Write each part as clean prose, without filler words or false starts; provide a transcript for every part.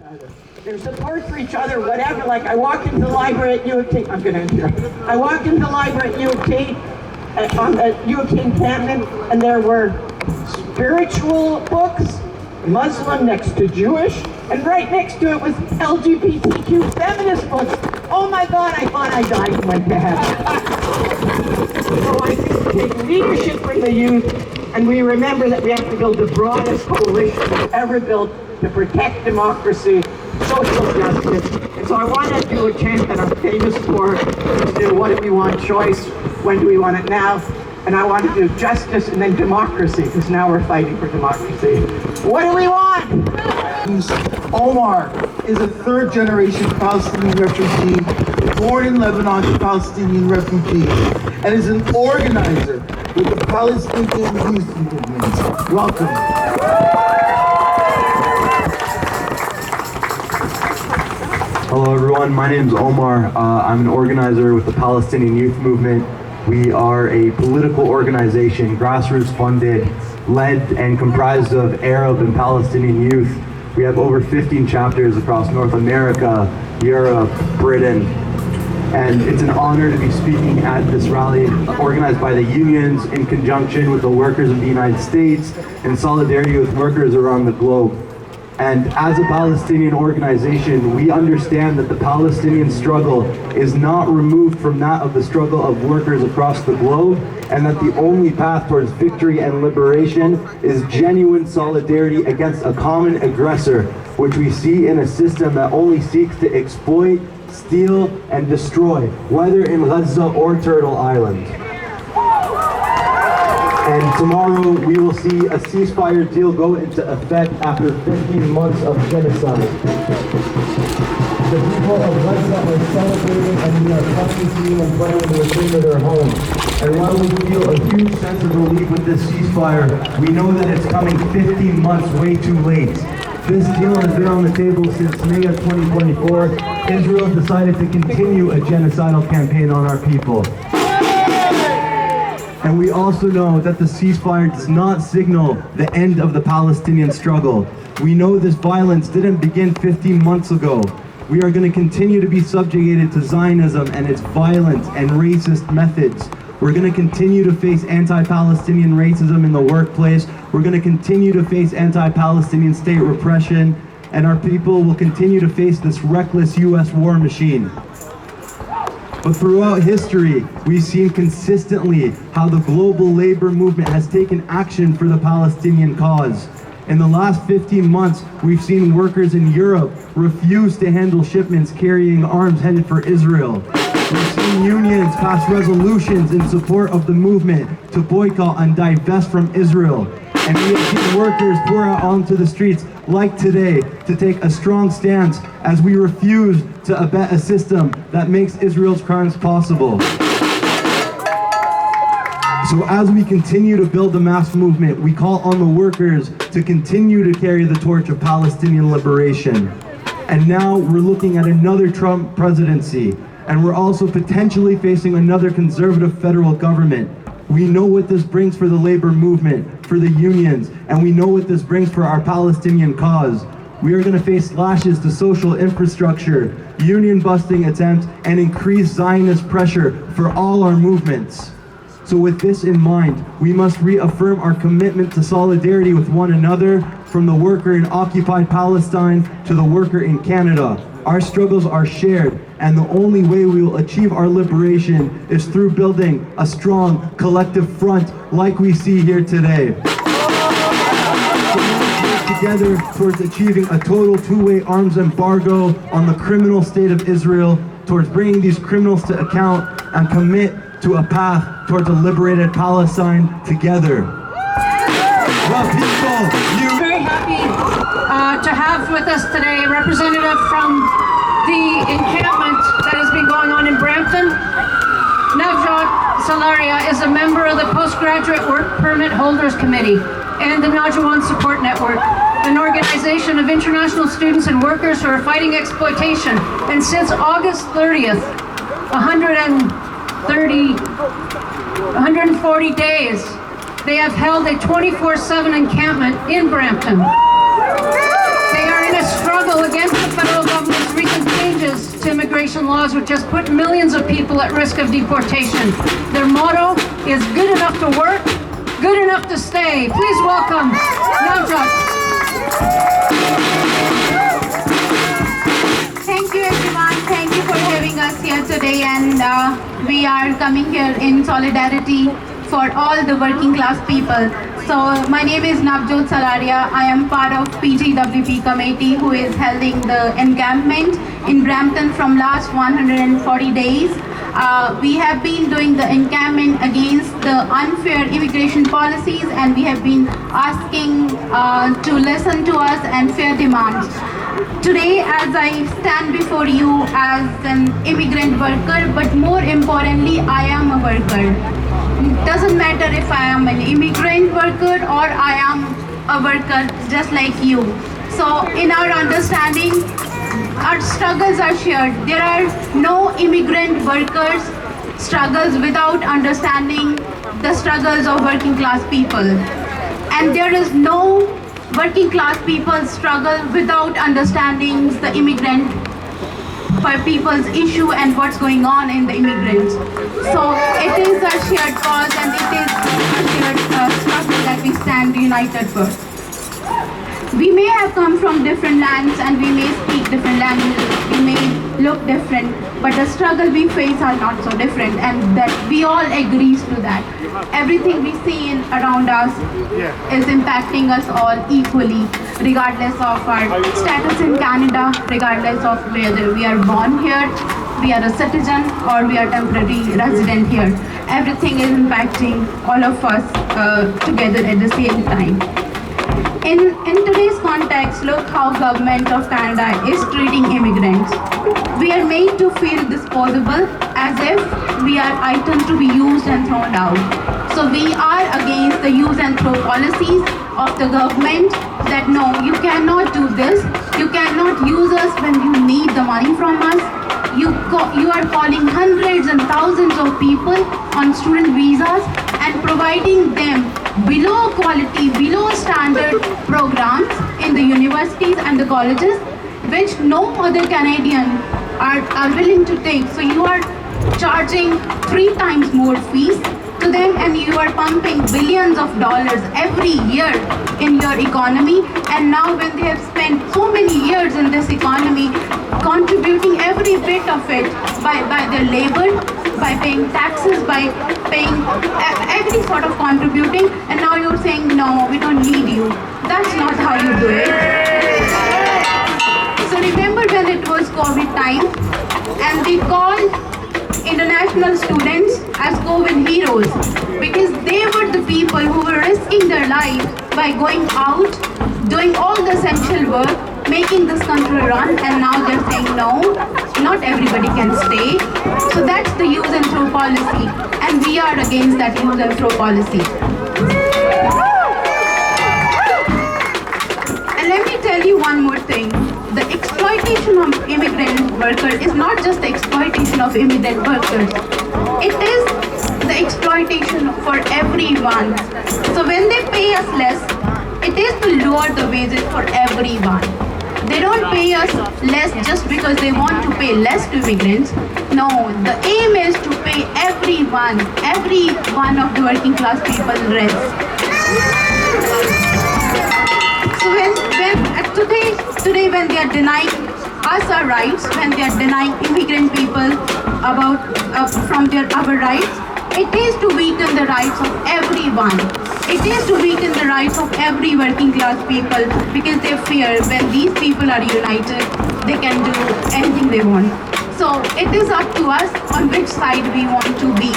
other. Their support for each other, whatever. Like I walked into the library at U of T. I'm going to end here. I walked into the library at U of T, on the U of T encampment, and there were spiritual books, Muslim next to Jewish, and right next to it was LGBTQ feminist books. Oh my God, I thought I died and went to heaven. So I think we take leadership from the youth, and we remember that we have to build the broadest coalition we've ever built to protect democracy, social justice. And so I want to do a chant that I'm famous for, to do what do we want choice, when do we want it now, and I want to do justice and then democracy, because now we're fighting for democracy. What do we want? Omar is a third-generation Palestinian refugee, born in Lebanon to Palestinian refugees, and is an organizer with the Palestinian Youth Movement. Welcome. Hello everyone, my name is Omar. I'm an organizer with the Palestinian Youth Movement. We are a political organization, grassroots funded, led and comprised of Arab and Palestinian youth. We have over 15 chapters across North America, Europe, Britain, and it's an honor to be speaking at this rally organized by the unions in conjunction with the workers of the United States in solidarity with workers around the globe. And as a Palestinian organization, we understand that the Palestinian struggle is not removed from that of the struggle of workers across the globe, and that the only path towards victory and liberation is genuine solidarity against a common aggressor, which we see in a system that only seeks to exploit, steal, and destroy, whether in Gaza or Turtle Island. And tomorrow we will see a ceasefire deal go into effect after 15 months of genocide. The people of Gaza are celebrating, and we are coming to see and planning to return to their homes. And while we feel a huge sense of relief with this ceasefire, we know that it's coming 15 months way too late. This deal has been on the table since May of 2024. Israel decided to continue a genocidal campaign on our people. And we also know that the ceasefire does not signal the end of the Palestinian struggle. We know this violence didn't begin 15 months ago. We are going to continue to be subjugated to Zionism and its violent and racist methods. We're going to continue to face anti-Palestinian racism in the workplace. We're going to continue to face anti-Palestinian state repression. And our people will continue to face this reckless U.S. war machine. But throughout history, we've seen consistently how the global labor movement has taken action for the Palestinian cause. In the last 15 months, we've seen workers in Europe refuse to handle shipments carrying arms headed for Israel. We've seen unions pass resolutions in support of the movement to boycott and divest from Israel. And we have seen workers pour out onto the streets like today to take a strong stance as we refuse to abet a system that makes Israel's crimes possible. So as we continue to build the mass movement, we call on the workers to continue to carry the torch of Palestinian liberation. And now we're looking at another Trump presidency, and we're also potentially facing another conservative federal government. We know what this brings for the labor movement, for the unions, and we know what this brings for our Palestinian cause. We are going to face slashes to social infrastructure, union busting attempts, and increased Zionist pressure for all our movements. So with this in mind, we must reaffirm our commitment to solidarity with one another, from the worker in occupied Palestine to the worker in Canada. Our struggles are shared, and the only way we will achieve our liberation is through building a strong collective front like we see here today. Together towards achieving a total two-way arms embargo on the criminal state of Israel, towards bringing these criminals to account, and commit to a path towards a liberated Palestine together. Very happy to have with us today a representative from the encampment that has been going on in Brampton. Navjot Salaria is a member of the Postgraduate Work Permit Holders Committee and the Najawan Support Network, an organization of international students and workers who are fighting exploitation. And since August 30th, 140 days, they have held a 24/7 encampment in Brampton. They are in a struggle against deportation laws which has put millions of people at risk of deportation. Their motto is good enough to work, good enough to stay. Please welcome Navjot. Thank you everyone. Thank you for having us here today, and we are coming here in solidarity for all the working class people. So my name is Navjot Salaria. I am part of PGWP committee who is holding the encampment in Brampton from last 140 days. We have been doing the encampment against the unfair immigration policies, and we have been asking to listen to us and fair demands. Today, as I stand before you as an immigrant worker, but more importantly, I am a worker. It doesn't matter if I am an immigrant worker or I am a worker just like you. So in our understanding, our struggles are shared. There are no immigrant workers struggles without understanding the struggles of working class people. And there is no working class people struggle without understanding the immigrant people's issue and what's going on in the immigrants. So it is a shared cause, and it is a shared struggle that we stand united for. We may have come from different lands and we may speak different languages, we may look different, but the struggle we face are not so different, and that we all agree to that. Everything we see around us is impacting us all equally, regardless of our status in Canada, regardless of whether we are born here, we are a citizen, or we are temporary resident here. Everything is impacting all of us together at the same time. In today's context, look how government of Canada is treating immigrants. We are made to feel disposable, as if we are items to be used and thrown out. So we are against the use and throw policies of the government that no, you cannot do this, you cannot use us when you need the money from us. You are calling hundreds and thousands of people on student visas and providing them below quality, below standard programs in the universities and the colleges, which no other Canadian are willing to take. So you are charging 3 times more fees to them, and you are pumping billions of dollars every year in your economy. And now when they have spent so many years in this economy, contributing every bit of it by their labor, by paying taxes, by paying every sort of contributing, and now you're saying, no, we don't need you. That's not how you do it. So remember when it was COVID time, and they called international students as COVID heroes, because they were the people who were risking their lives by going out, doing all the essential work, making this country run, and now they're saying no, not everybody can stay. So that's the use and throw policy, and we are against that use and throw policy. And let me tell you one more thing. The exploitation of immigrant workers is not just the exploitation of immigrant workers. It is the exploitation for everyone. So when they pay us less, it is to lower the wages for everyone. They don't pay us less just because they want to pay less to immigrants. No, the aim is to pay every one of the working class people less. So today when they are denying us our rights, when they are denying immigrant people from our rights, it is to weaken the rights of everyone. It is to weaken the rights of every working class people, because they fear when these people are united, they can do anything they want. So it is up to us on which side we want to be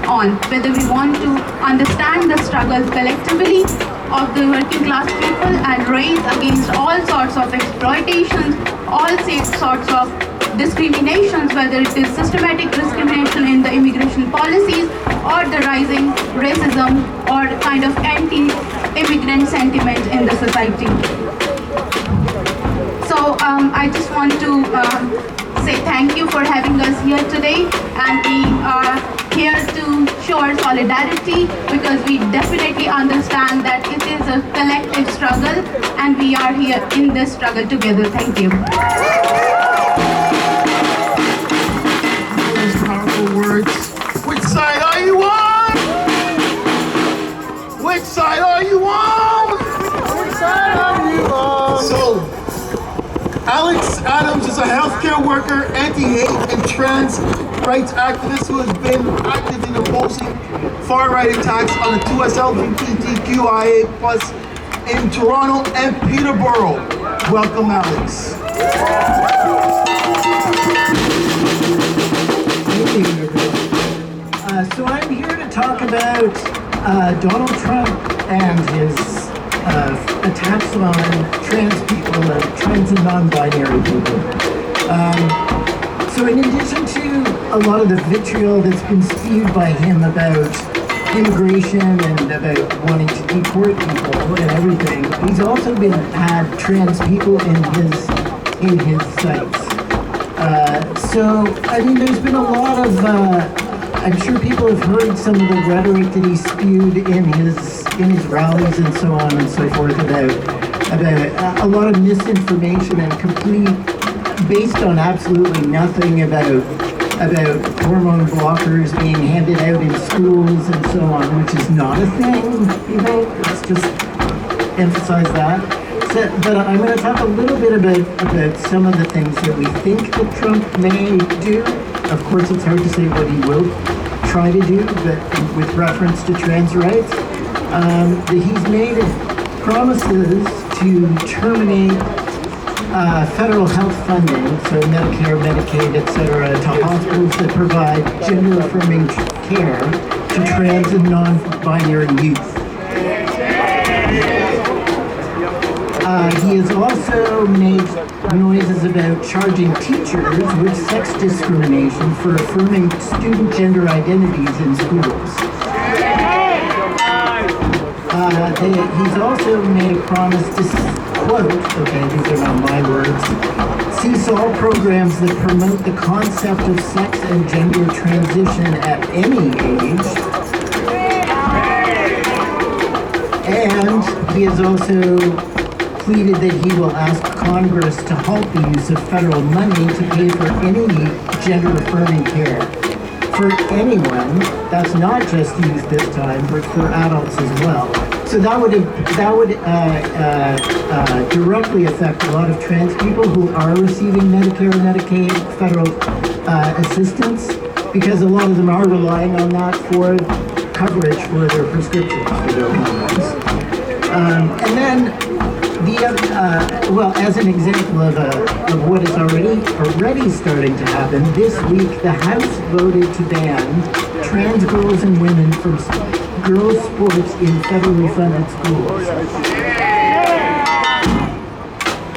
on, whether we want to understand the struggles collectively of the working class people and raise against all sorts of exploitations, all sorts of discriminations, whether it is systematic discrimination in the immigration policies or the rising racism or kind of anti-immigrant sentiment in the society. So I just want to say thank you for having us here today, and we are here to show our solidarity, because we definitely understand that it is a collective struggle and we are here in this struggle together. Thank you. Alex Adams is a healthcare worker, anti-hate and trans rights activist who has been active in opposing far-right attacks on the 2S LGBTQIA+ in Toronto and Peterborough. Welcome, Alex. Thank you, everyone. So I'm here to talk about Donald Trump and his attacks on trans people, trans and non-binary people. So in addition to a lot of the vitriol that's been spewed by him about immigration and about wanting to deport people and everything, he's also had trans people in his sights. So I mean, there's been a lot of I'm sure people have heard some of the rhetoric that he spewed in his rallies and so on and so forth about a lot of misinformation and based on absolutely nothing about hormone blockers being handed out in schools and so on, which is not a thing. Let's just emphasize that. So, but I'm going to talk a little bit about some of the things that we think that Trump may do. Of course, it's hard to say what he will try to do, but with reference to trans rights, he's made promises to terminate federal health funding, so Medicare, Medicaid, etc., to hospitals that provide gender-affirming care to trans and non-binary youth. He has also made noises about charging teachers with sex discrimination for affirming student gender identities in schools. He's also made a promise to quote, okay, these are not my words, cease all programs that promote the concept of sex and gender transition at any age. And he has also pleaded that he will ask Congress to halt the use of federal money to pay for any gender-affirming care for anyone. That's not just youth this time, but for adults as well. So that would directly affect a lot of trans people who are receiving Medicare, Medicaid, federal assistance, because a lot of them are relying on that for coverage for their prescriptions for their hormones. And then well, as an example of what is already starting to happen, this week the House voted to ban trans girls and women from girls' sports in federally funded schools.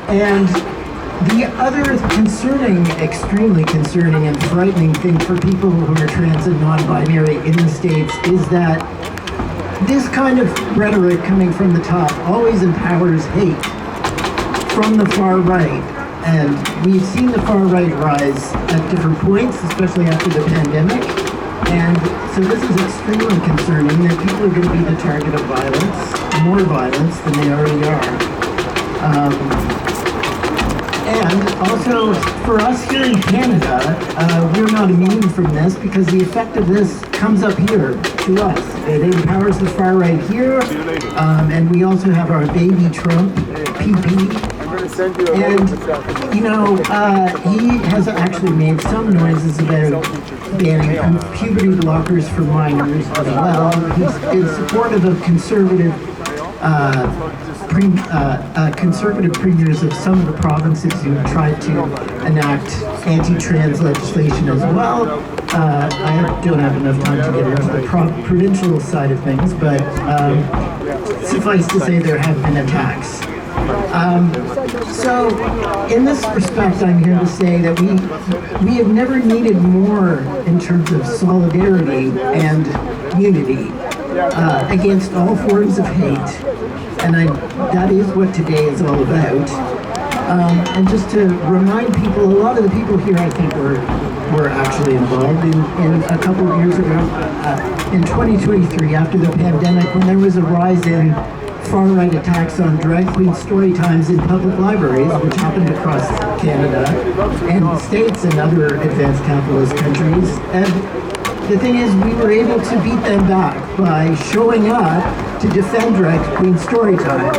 And the other extremely concerning and frightening thing for people who are trans and non-binary in the States is that this kind of rhetoric coming from the top always empowers hate from the far right. And we've seen the far right rise at different points, especially after the pandemic. And so this is extremely concerning that people are going to be the target of violence, more violence than they already are. And also, for us here in Canada, we're not immune from this because the effect of this comes up here to us. It empowers the far right here, and we also have our baby Trump, PP. And, you know, he has actually made some noises about banning puberty blockers for minors as well. He's been supportive of conservative premiers of some of the provinces who have tried to enact anti-trans legislation as well. I don't have enough time to get into the provincial side of things, but suffice to say there have been attacks. So in this respect, I'm here to say that we have never needed more in terms of solidarity and unity against all forms of hate. And that is what today is all about. And just to remind people, a lot of the people here I think were actually involved in a couple of years ago, in 2023, after the pandemic, when there was a rise in far-right attacks on drag queen story times in public libraries, which happened across Canada and the States and other advanced capitalist countries. And the thing is, we were able to beat them back by showing up to defend drag queen story time.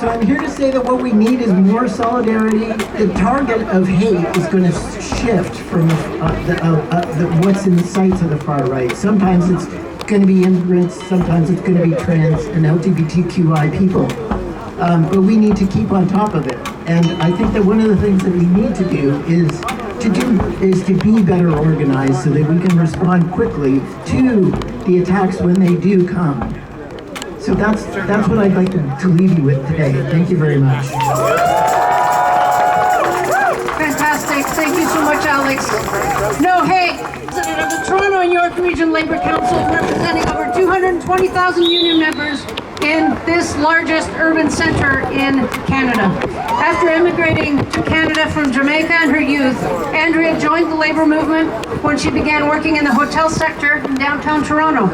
So I'm here to say that what we need is more solidarity. The target of hate is going to shift from what's in sight to the far right. Sometimes it's going to be immigrants, sometimes it's going to be trans and LGBTQI people. But we need to keep on top of it. And I think that one of the things that we need to do is to be better organized so that we can respond quickly to the attacks when they do come. So that's what I'd like to leave you with today. Thank you very much. Fantastic. Thank you so much, Alex. No hate. President of the Toronto and York Region Labour Council, representing over 220,000 union members in this largest urban centre in Canada. After immigrating to Canada from Jamaica in her youth, Andrea joined the labour movement when she began working in the hotel sector in downtown Toronto.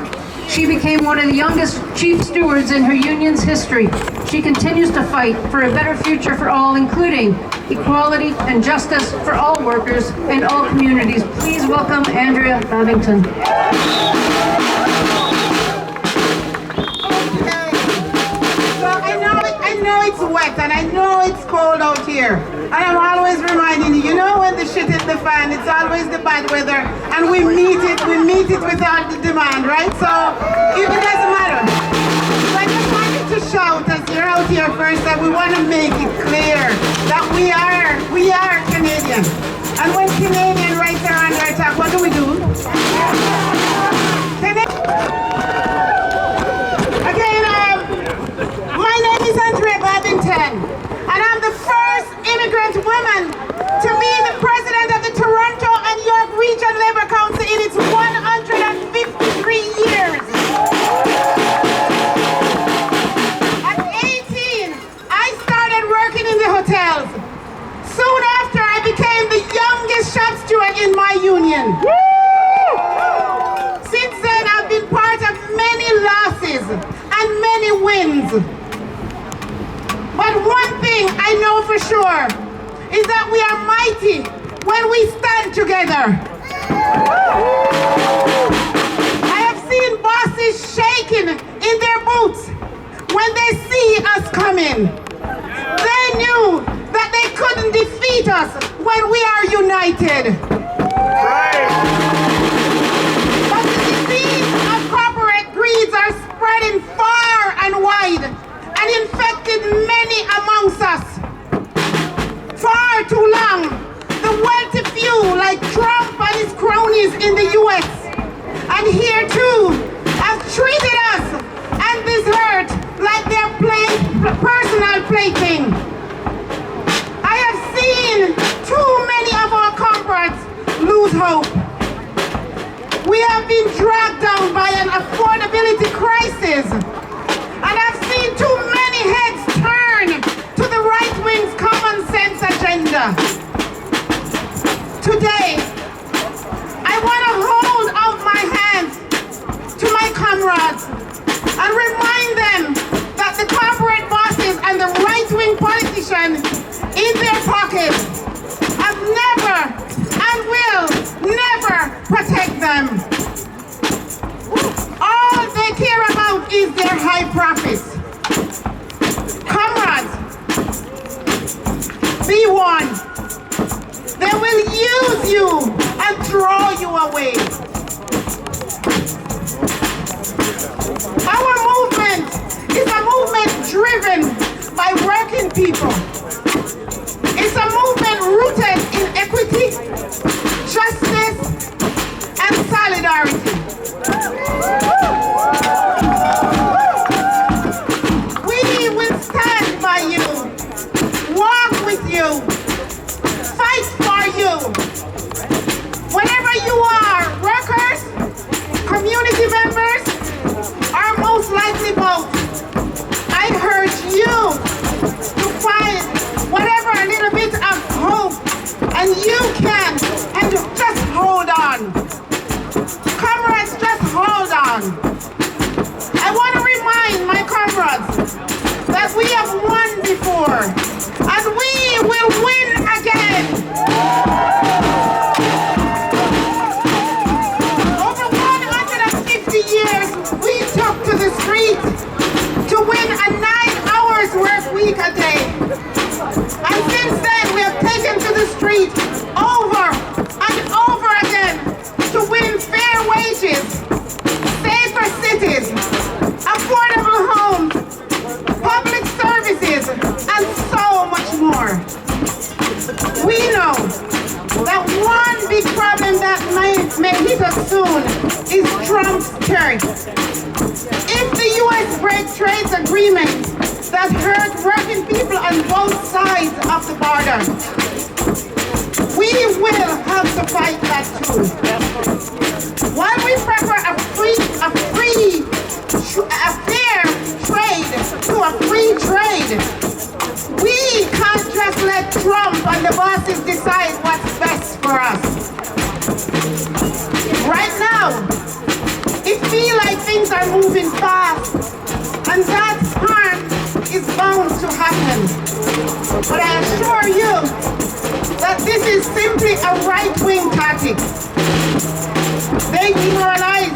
She became one of the youngest chief stewards in her union's history. She continues to fight for a better future for all, including equality and justice for all workers and all communities. Please welcome Andrea Babington. I know it's wet and I know it's cold out here. And I'm always reminding you, when the shit hits the fan, it's always the bad weather. And we meet it without the demand, right? So it doesn't matter. So I just wanted to shout as you're out here first that we want to make it clear that we are Canadian. And when Canadian rights are under attack, what do we do? My name is Andrea Babington, and I'm the first immigrant woman to be the president of the Toronto and York Region Labour Council in its 153 years. At 18, I started working in the hotels. Soon after, I became the youngest shop steward in my union. Since then, I've been part of many losses and many wins. But one thing I know for sure is that we are mighty when we stand together. I have seen bosses shaking in their boots when they see us coming. They knew that they couldn't defeat us when we are united. But the disease of corporate greeds are spreading far and wide and infected many amongst us. Far too long, the wealthy few like Trump and his cronies in the US and here too have treated us and this hurt like their personal plaything. I have seen too many of our comrades lose hope. We have been dragged down by an affordability crisis. And I've seen too many heads turn to the right wing's common sense agenda. Today, I want to hold out my hands to my comrades and remind them that the corporate bosses and the right-wing politicians in their pockets have never and will never protect them. All they care about is their high profits. Comrades, be one. They will use you and throw you away. Our movement is a movement driven by working people. It's a movement rooted in equity, justice, and solidarity. We will stand by you, walk with you, fight for you. Whenever you are, workers, community members, or most likely both, I urge you to find whatever little bit of hope week a day. And since then, we have taken to the street over and over again to win fair wages, safer cities, affordable homes, public services, and so much more. We know that one big problem that may hit us soon is Trump's tariff. If the U.S. breaks trade agreement that hurt working people on both sides of the border, we will have to fight that too. While we prefer a fair trade to a free trade, we can't just let Trump and the bosses decide what's best for us. Right now, it feels like things are moving fast, and that harm is bound to happen. But I assure you that this is simply a right-wing tactic. They demoralize,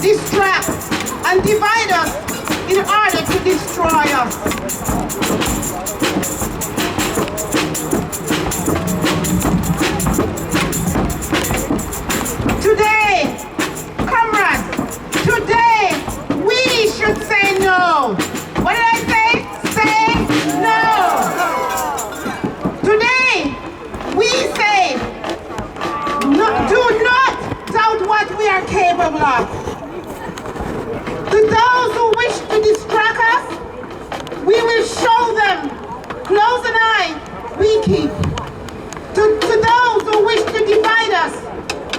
distract, and divide us in order to destroy us. Today, comrades, today we should say no. What did I say? Say no. Today we say no, do not doubt what we are capable of. To those who wish to distract us, we will show them. Close an eye, we keep. To those who wish to divide us,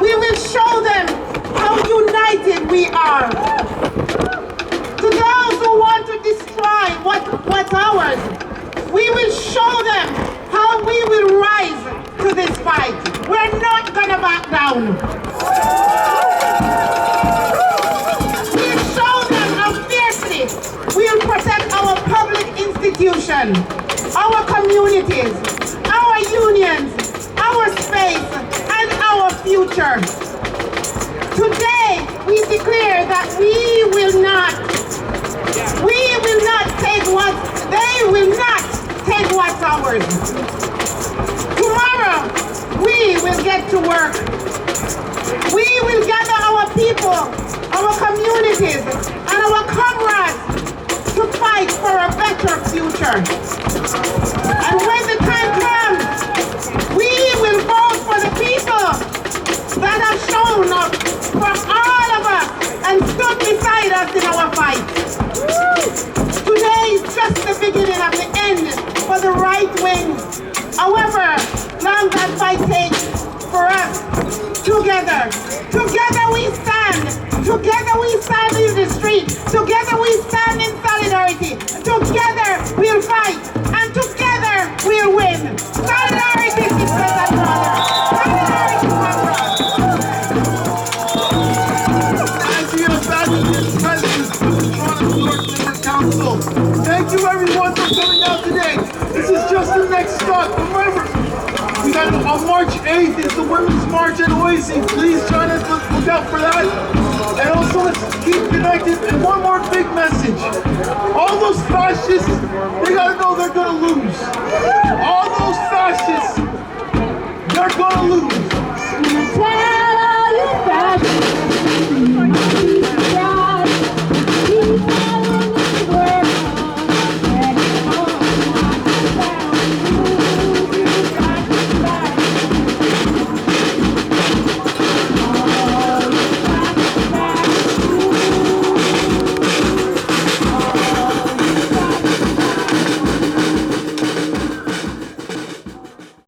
we will show them how united we are. To those who want to destroy what's ours, we will show them how we will rise to this fight. We're not gonna back down. We'll show them how fiercely we'll protect our public institutions, our communities, our unions, our space, and our future. Today, we declare that we will not take what, they will not take what's ours. Tomorrow, we will get to work. We will gather our people, our communities, and our comrades to fight for a better future. And when the time comes, we will vote for the people that have shown up for all of us and stood beside us in our fight. Today is just the beginning of the end for the right wing. However long that fight takes for us, together we stand. Together we stand in the street. Together we stand in solidarity. Together we'll fight. And together we'll win. Solidarity, sisters and brothers. Solidarity, brothers. As we are back in this president of the Toronto New York Labor Council, thank you everyone for coming out today. This is just the next stop. Remember, we got on March 8th is the Women's March at Oise. Please join us. Look out for that. And also, let's keep connected. And one more big message. All those fascists, they gotta know they're gonna lose.